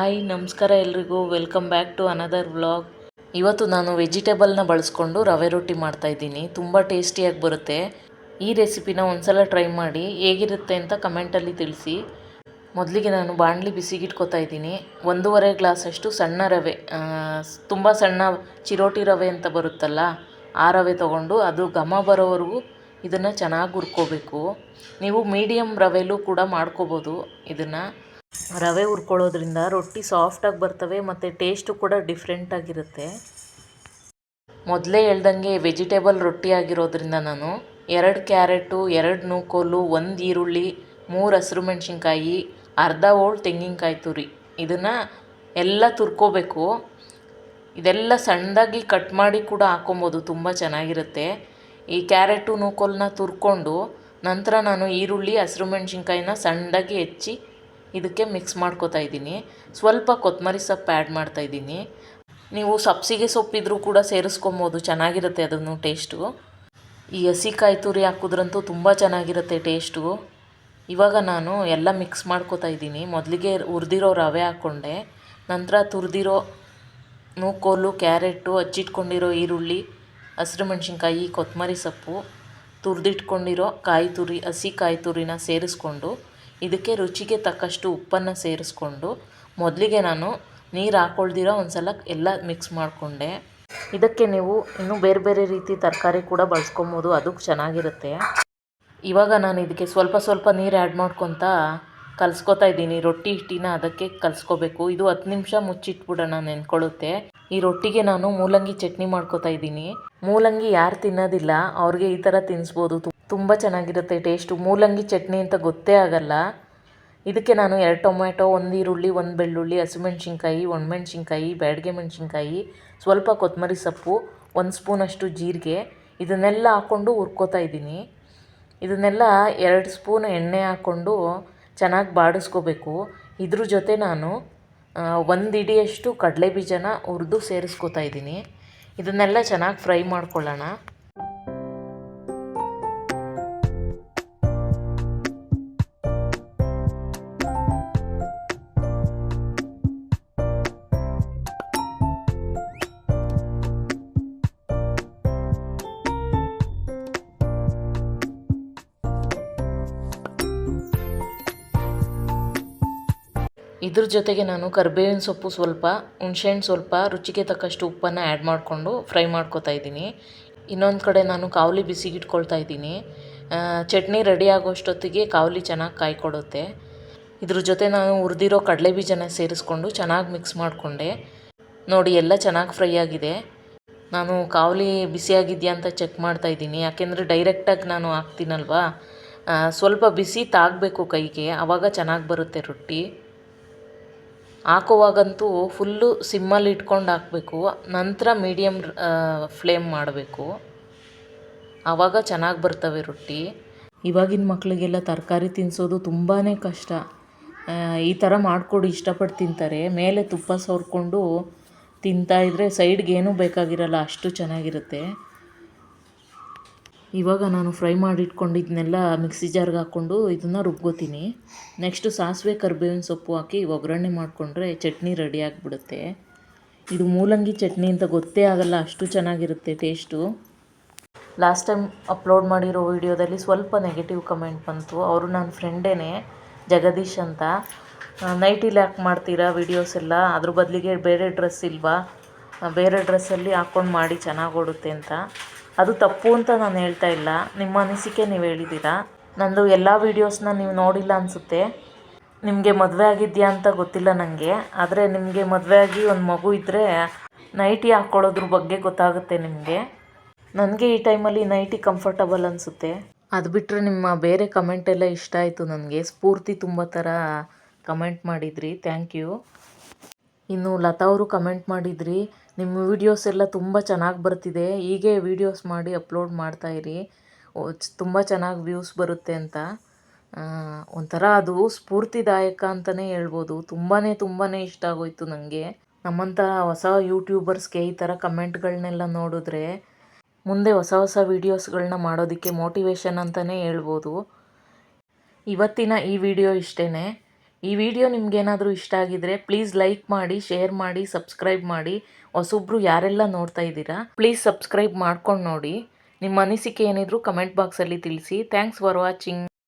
Hi ನಮಸ್ಕಾರ ಎಲ್ರಿಗೂ welcome back to another vlog. ಇವತ್ತು ನಾನು ವೆಜಿಟೇಬಲ್ನ ಬಳಸ್ಕೊಂಡು ರವೆ ರೊಟ್ಟಿ ಮಾಡ್ತಾಯಿದ್ದೀನಿ. ತುಂಬ ಟೇಸ್ಟಿಯಾಗಿ ಬರುತ್ತೆ. ಈ ರೆಸಿಪಿನ ಒಂದ್ಸಲ ಟ್ರೈ ಮಾಡಿ ಹೇಗಿರುತ್ತೆ ಅಂತ ಕಮೆಂಟಲ್ಲಿ ತಿಳಿಸಿ. ಮೊದಲಿಗೆ ನಾನು ಬಾಣಲಿ ಬಿಸಿಗಿಟ್ಕೊತಾ ಇದ್ದೀನಿ. 1.5 ಗ್ಲಾಸಷ್ಟು ಸಣ್ಣ ರವೆ, ತುಂಬ ಸಣ್ಣ ಚಿರೋಟಿ ರವೆ ಅಂತ ಬರುತ್ತಲ್ಲ ಆ ರವೆ ತೊಗೊಂಡು ಅದು ಘಮ ಬರೋವರೆಗೂ ಇದನ್ನು ಚೆನ್ನಾಗಿ ಹುರ್ಕೋಬೇಕು. ನೀವು ಮೀಡಿಯಮ್ ರವೆಲೂ ಕೂಡ ಮಾಡ್ಕೋಬೋದು. ಇದನ್ನು ರವೆ ಹುರ್ಕೊಳ್ಳೋದ್ರಿಂದ ರೊಟ್ಟಿ ಸಾಫ್ಟಾಗಿ ಬರ್ತವೆ ಮತ್ತು ಟೇಸ್ಟು ಕೂಡ ಡಿಫ್ರೆಂಟಾಗಿರುತ್ತೆ. ಮೊದಲೇ ಹೇಳ್ದಂಗೆ ವೆಜಿಟೇಬಲ್ ರೊಟ್ಟಿ ಆಗಿರೋದ್ರಿಂದ ನಾನು 2 ಕ್ಯಾರೆಟು, 2 ನೂಕೋಲು, 1 ಈರುಳ್ಳಿ, 3 ಹಸಿರು ಮೆಣಸಿನ್ಕಾಯಿ, ಅರ್ಧ ಹೋಳು ತೆಂಗಿನಕಾಯಿ ತುರಿ ಇದನ್ನು ಎಲ್ಲ ತುರ್ಕೋಬೇಕು. ಇದೆಲ್ಲ ಸಣ್ಣದಾಗಿ ಕಟ್ ಮಾಡಿ ಕೂಡ ಹಾಕೊಬೋದು, ತುಂಬ ಚೆನ್ನಾಗಿರುತ್ತೆ. ಈ ಕ್ಯಾರೆಟು ನೂಕೋಲನ್ನ ತುರ್ಕೊಂಡು ನಂತರ ನಾನು ಈರುಳ್ಳಿ ಹಸಿರು ಮೆಣಸಿನ್ಕಾಯಿನ ಸಣ್ಣದಾಗಿ ಹೆಚ್ಚಿ ಇದಕ್ಕೆ ಮಿಕ್ಸ್ ಮಾಡ್ಕೋತಾ ಇದ್ದೀನಿ. ಸ್ವಲ್ಪ ಕೊತ್ತಂಬರಿ ಸೊಪ್ಪು ಆ್ಯಡ್ ಮಾಡ್ತಾಯಿದ್ದೀನಿ. ನೀವು ಸಬ್ಸಿಗೆ ಸೊಪ್ಪಿದ್ರೂ ಕೂಡ ಸೇರಿಸ್ಕೊಬೋದು, ಚೆನ್ನಾಗಿರುತ್ತೆ ಅದನ್ನು ಟೇಸ್ಟು. ಈ ಹಸಿಕಾಯಿ ತುರಿ ಹಾಕಿದ್ರಂತೂ ತುಂಬ ಚೆನ್ನಾಗಿರುತ್ತೆ ಟೇಸ್ಟು. ಇವಾಗ ನಾನು ಎಲ್ಲ ಮಿಕ್ಸ್ ಮಾಡ್ಕೋತಾ ಇದ್ದೀನಿ. ಮೊದಲಿಗೆ ಹುರಿದಿರೋ ರವೆ ಹಾಕ್ಕೊಂಡೆ, ನಂತರ ತುರಿದಿರೋ ನೂಕೋಲು, ಕ್ಯಾರೆಟು, ಹಚ್ಚಿಟ್ಕೊಂಡಿರೋ ಈರುಳ್ಳಿ, ಹಸಿರು ಮೆಣಸಿನ್ಕಾಯಿ, ಕೊತ್ತಂಬರಿ ಸೊಪ್ಪು, ತುರಿದಿಟ್ಕೊಂಡಿರೋ ಕಾಯಿ ತುರಿ, ಹಸಿ ಕಾಯಿ ತುರಿನ ಸೇರಿಸ್ಕೊಂಡು ಇದಕ್ಕೆ ರುಚಿಗೆ ತಕ್ಕಷ್ಟು ಉಪ್ಪನ್ನು ಸೇರಿಸ್ಕೊಂಡು ಮೊದಲಿಗೆ ನಾನು ನೀರು ಹಾಕ್ಕೊಳ್ದಿರೋ ಒಂದು ಸಲ ಎಲ್ಲ ಮಿಕ್ಸ್ ಮಾಡಿಕೊಂಡೆ. ಇದಕ್ಕೆ ನೀವು ಇನ್ನೂ ಬೇರೆ ಬೇರೆ ರೀತಿ ತರಕಾರಿ ಕೂಡ ಬಳಸ್ಕೊಬೋದು, ಅದು ಚೆನ್ನಾಗಿರುತ್ತೆ. ಇವಾಗ ನಾನು ಇದಕ್ಕೆ ಸ್ವಲ್ಪ ಸ್ವಲ್ಪ ನೀರು ಆ್ಯಡ್ ಮಾಡ್ಕೊತಾ ಕಲಿಸ್ಕೊತಾ ಇದ್ದೀನಿ. ರೊಟ್ಟಿ ಹಿಟ್ಟಿನ ಅದಕ್ಕೆ ಕಲಿಸ್ಕೋಬೇಕು. ಇದು 10 ನಿಮಿಷ ಮುಚ್ಚಿಟ್ಬಿಡೋಣ, ನೆನ್ಕೊಳ್ಳುತ್ತೆ. ಈ ರೊಟ್ಟಿಗೆ ನಾನು ಮೂಲಂಗಿ ಚಟ್ನಿ ಮಾಡ್ಕೋತಾ ಇದ್ದೀನಿ. ಮೂಲಂಗಿ ಯಾರು ತಿನ್ನೋದಿಲ್ಲ ಅವ್ರಿಗೆ ಈ ಥರ ತಿನ್ನಿಸ್ಬೋದು, ತುಂಬ ಚೆನ್ನಾಗಿರುತ್ತೆ ಟೇಸ್ಟು. ಮೂಲಂಗಿ ಚಟ್ನಿ ಅಂತ ಗೊತ್ತೇ ಆಗಲ್ಲ. ಇದಕ್ಕೆ ನಾನು 2 ಟೊಮೆಟೊ, 1 ಈರುಳ್ಳಿ, 1 ಬೆಳ್ಳುಳ್ಳಿ, ಹಸಿಮೆಣ್ಸಿನ್ಕಾಯಿ, ಒಣಮೆಣ್ಸಿನ್ಕಾಯಿ, ಬ್ಯಾಡಗೆ ಮೆಣಸಿನ್ಕಾಯಿ, ಸ್ವಲ್ಪ ಕೊತ್ತಂಬರಿ ಸೊಪ್ಪು, 1 ಸ್ಪೂನಷ್ಟು ಜೀರಿಗೆ ಇದನ್ನೆಲ್ಲ ಹಾಕ್ಕೊಂಡು ಹುರ್ಕೋತಾ ಇದ್ದೀನಿ. ಇದನ್ನೆಲ್ಲ 2 ಸ್ಪೂನ್ ಎಣ್ಣೆ ಹಾಕ್ಕೊಂಡು ಚೆನ್ನಾಗಿ ಬಾಡಿಸ್ಕೋಬೇಕು. ಇದ್ರ ಜೊತೆ ನಾನು 1 ಹಿಡಿಯಷ್ಟು ಕಡಲೆ ಬೀಜನ ಹುರಿದು ಸೇರಿಸ್ಕೋತಾ ಇದ್ದೀನಿ. ಇದನ್ನೆಲ್ಲ ಚೆನ್ನಾಗಿ ಫ್ರೈ ಮಾಡ್ಕೊಳ್ಳೋಣ. ಇದ್ರ ಜೊತೆಗೆ ನಾನು ಕರಿಬೇವಿನ ಸೊಪ್ಪು ಸ್ವಲ್ಪ, ಹುಣಸೆಹಣ್ಣು ಸ್ವಲ್ಪ, ರುಚಿಗೆ ತಕ್ಕಷ್ಟು ಉಪ್ಪನ್ನು ಆ್ಯಡ್ ಮಾಡಿಕೊಂಡು ಫ್ರೈ ಮಾಡ್ಕೊತಾ ಇದ್ದೀನಿ. ಇನ್ನೊಂದು ಕಡೆ ನಾನು ಕಾವಲಿ ಬಿಸಿಗಿಟ್ಕೊಳ್ತಾ ಇದ್ದೀನಿ. ಚಟ್ನಿ ರೆಡಿ ಆಗೋಷ್ಟೊತ್ತಿಗೆ ಕಾವಲಿ ಚೆನ್ನಾಗಿ ಕಾಯ್ಕೊಡುತ್ತೆ. ಇದ್ರ ಜೊತೆ ನಾನು ಹುರಿದಿರೋ ಕಡಲೆ ಬೀಜನ ಸೇರಿಸ್ಕೊಂಡು ಚೆನ್ನಾಗಿ ಮಿಕ್ಸ್ ಮಾಡಿಕೊಂಡೆ. ನೋಡಿ ಎಲ್ಲ ಚೆನ್ನಾಗಿ ಫ್ರೈ ಆಗಿದೆ. ನಾನು ಕಾವಲಿ ಬಿಸಿಯಾಗಿದೆಯಾ ಅಂತ ಚೆಕ್ ಮಾಡ್ತಾ ಇದ್ದೀನಿ, ಯಾಕೆಂದರೆ ಡೈರೆಕ್ಟಾಗಿ ನಾನು ಹಾಕ್ತೀನಲ್ವಾ, ಸ್ವಲ್ಪ ಬಿಸಿ ತಾಗಬೇಕು ಕೈಗೆ, ಆವಾಗ ಚೆನ್ನಾಗಿ ಬರುತ್ತೆ ರೊಟ್ಟಿ. ಹಾಕುವಾಗಂತೂ ಫುಲ್ಲು ಸಿಮ್ಮಲ್ಲಿ ಇಟ್ಕೊಂಡು ಹಾಕಬೇಕು, ನಂತರ ಮೀಡಿಯಮ್ ಫ್ಲೇಮ್ ಮಾಡಬೇಕು, ಆವಾಗ ಚೆನ್ನಾಗಿ ಬರ್ತವೆ ರೊಟ್ಟಿ. ಇವಾಗಿನ ಮಕ್ಕಳಿಗೆಲ್ಲ ತರಕಾರಿ ತಿನ್ನಿಸೋದು ತುಂಬಾ ಕಷ್ಟ. ಈ ಥರ ಮಾಡಿಕೊಡಿ, ಇಷ್ಟಪಟ್ಟು ತಿಂತಾರೆ. ಮೇಲೆ ತುಪ್ಪ ಸವರ್ಕೊಂಡು ತಿಂತಾಯಿದ್ರೆ ಸೈಡ್ಗೆ ಏನೂ ಬೇಕಾಗಿರಲ್ಲ, ಅಷ್ಟು ಚೆನ್ನಾಗಿರುತ್ತೆ. ಇವಾಗ ನಾನು ಫ್ರೈ ಮಾಡಿಟ್ಕೊಂಡಿದ್ದನ್ನೆಲ್ಲ ಮಿಕ್ಸಿ ಜಾರ್ಗೆ ಹಾಕ್ಕೊಂಡು ಇದನ್ನು ರುಬ್ಕೋತೀನಿ. ನೆಕ್ಸ್ಟು ಸಾಸಿವೆ ಕರಿಬೇವಿನ ಸೊಪ್ಪು ಹಾಕಿ ಒಗ್ಗರಣೆ ಮಾಡಿಕೊಂಡ್ರೆ ಚಟ್ನಿ ರೆಡಿ ಆಗಿಬಿಡುತ್ತೆ. ಇದು ಮೂಲಂಗಿ ಚಟ್ನಿ ಅಂತ ಗೊತ್ತೇ ಆಗಲ್ಲ, ಅಷ್ಟು ಚೆನ್ನಾಗಿರುತ್ತೆ ಟೇಸ್ಟು. ಲಾಸ್ಟ್ ಟೈಮ್ ಅಪ್ಲೋಡ್ ಮಾಡಿರೋ ವಿಡಿಯೋದಲ್ಲಿ ಸ್ವಲ್ಪ ನೆಗೆಟಿವ್ ಕಮೆಂಟ್ ಬಂತು. ಅವರು ನನ್ನ ಫ್ರೆಂಡೇನೆ, ಜಗದೀಶ್ ಅಂತ. ನೈಟಿಲಿ ಯಾಕೆ ಮಾಡ್ತೀರಾ ವೀಡಿಯೋಸ್ ಎಲ್ಲ, ಅದ್ರ ಬದಲಿಗೆ ಬೇರೆ ಡ್ರೆಸ್ ಇಲ್ವಾ, ಬೇರೆ ಡ್ರೆಸ್ಸಲ್ಲಿ ಹಾಕ್ಕೊಂಡು ಮಾಡಿ ಚೆನ್ನಾಗಿ ಓಡುತ್ತೆ ಅಂತ. ಅದು ತಪ್ಪು ಅಂತ ನಾನು ಹೇಳ್ತಾ ಇಲ್ಲ, ನಿಮ್ಮ ಅನಿಸಿಕೆ ನೀವು ಹೇಳಿದ್ದೀರಾ. ನಂದು ಎಲ್ಲ ವೀಡಿಯೋಸ್ನ ನೀವು ನೋಡಿಲ್ಲ ಅನಿಸುತ್ತೆ. ನಿಮಗೆ ಮದುವೆ ಆಗಿದೆಯಾ ಅಂತ ಗೊತ್ತಿಲ್ಲ ನನಗೆ, ಆದರೆ ನಿಮಗೆ ಮದುವೆ ಆಗಿ ಒಂದು ಮಗು ಇದ್ದರೆ ನೈಟಿ ಹಾಕ್ಕೊಳ್ಳೋದ್ರ ಬಗ್ಗೆ ಗೊತ್ತಾಗುತ್ತೆ ನಿಮಗೆ. ನನಗೆ ಈ ಟೈಮಲ್ಲಿ ನೈಟಿ ಕಂಫರ್ಟಬಲ್ ಅನಿಸುತ್ತೆ. ಅದು ಬಿಟ್ಟರೆ ನಿಮ್ಮ ಬೇರೆ ಕಮೆಂಟೆಲ್ಲ ಇಷ್ಟ ಆಯಿತು ನನಗೆ. ಸ್ಫೂರ್ತಿ ತುಂಬ ಥರ ಕಮೆಂಟ್ ಮಾಡಿದ್ರಿ, ಥ್ಯಾಂಕ್ ಯು. ಇನ್ನು ಲತಾ ಅವರು ಕಮೆಂಟ್ ಮಾಡಿದ್ರಿ, ನಿಮ್ಮ ವೀಡಿಯೋಸ್ ಎಲ್ಲ ತುಂಬ ಚೆನ್ನಾಗಿ ಬರ್ತಿದೆ, ಹೀಗೆ ವೀಡಿಯೋಸ್ ಮಾಡಿ ಅಪ್ಲೋಡ್ ಮಾಡ್ತಾಯಿರಿ, ತುಂಬ ಚೆನ್ನಾಗಿ ವ್ಯೂಸ್ ಬರುತ್ತೆ ಅಂತ. ಒಂಥರ ಅದು ಸ್ಫೂರ್ತಿದಾಯಕ ಅಂತಲೇ ಹೇಳ್ಬೋದು. ತುಂಬಾ ಇಷ್ಟ ಆಗೋಯ್ತು ನನಗೆ. ನಮ್ಮಂಥ ಹೊಸ ಯೂಟ್ಯೂಬರ್ಸ್ಗೆ ಈ ಥರ ಕಮೆಂಟ್ಗಳನ್ನೆಲ್ಲ ನೋಡಿದ್ರೆ ಮುಂದೆ ಹೊಸ ಹೊಸ ವೀಡಿಯೋಸ್ಗಳನ್ನ ಮಾಡೋದಕ್ಕೆ ಮೋಟಿವೇಶನ್ ಅಂತಲೇ ಹೇಳ್ಬೋದು. ಇವತ್ತಿನ ಈ ವಿಡಿಯೋ ಇಷ್ಟೇ. ಈ ವಿಡಿಯೋ ನಿಮ್ಗೇನಾದರೂ ಇಷ್ಟ ಆಗಿದ್ರೆ ಪ್ಲೀಸ್ ಲೈಕ್ ಮಾಡಿ, ಶೇರ್ ಮಾಡಿ, ಸಬ್ಸ್ಕ್ರೈಬ್ ಮಾಡಿ. ಹೊಸೊಬ್ರು ಯಾರೆಲ್ಲ ನೋಡ್ತಾ ಇದ್ದೀರಾ ಪ್ಲೀಸ್ ಸಬ್ಸ್ಕ್ರೈಬ್ ಮಾಡ್ಕೊಂಡು ನೋಡಿ. ನಿಮ್ಮ ಅನಿಸಿಕೆ ಏನಿದ್ರು ಕಮೆಂಟ್ ಬಾಕ್ಸಲ್ಲಿ ತಿಳಿಸಿ. Thanks for watching.